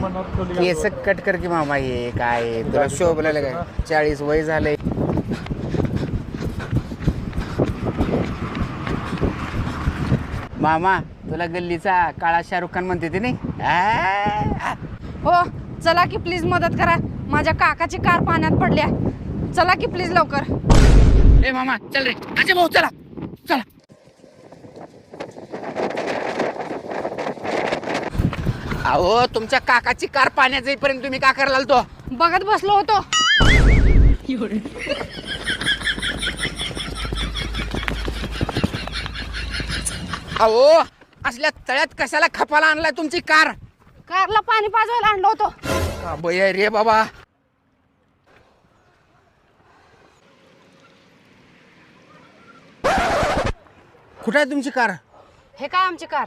केस cut कर की मामा. हे काय तुला शोभलेलं काय 40 वय झालंय. मामा तुला गल्लीचा काळा शाहरुख खान म्हणते ते नाही. हो चला की प्लीज मदत करा. माझ्या काकाची कार पाण्यात पडल्या. चला की प्लीज लवकर. ए मामा चल रे. अजय भाऊ चला चला. अहो तुमच्या काकाची कार पाण्यात जाईपर्यंत तुम्ही का करायला तो बघत बसलो होतो. अहो असल्या तळ्यात कशाला खपाला आणलाय तुमची कार. कारला पाणी पाजवायला आणलो होतो. का बय रे बाबा. कुठे आहे तुमची कार. हे काय आमची कार.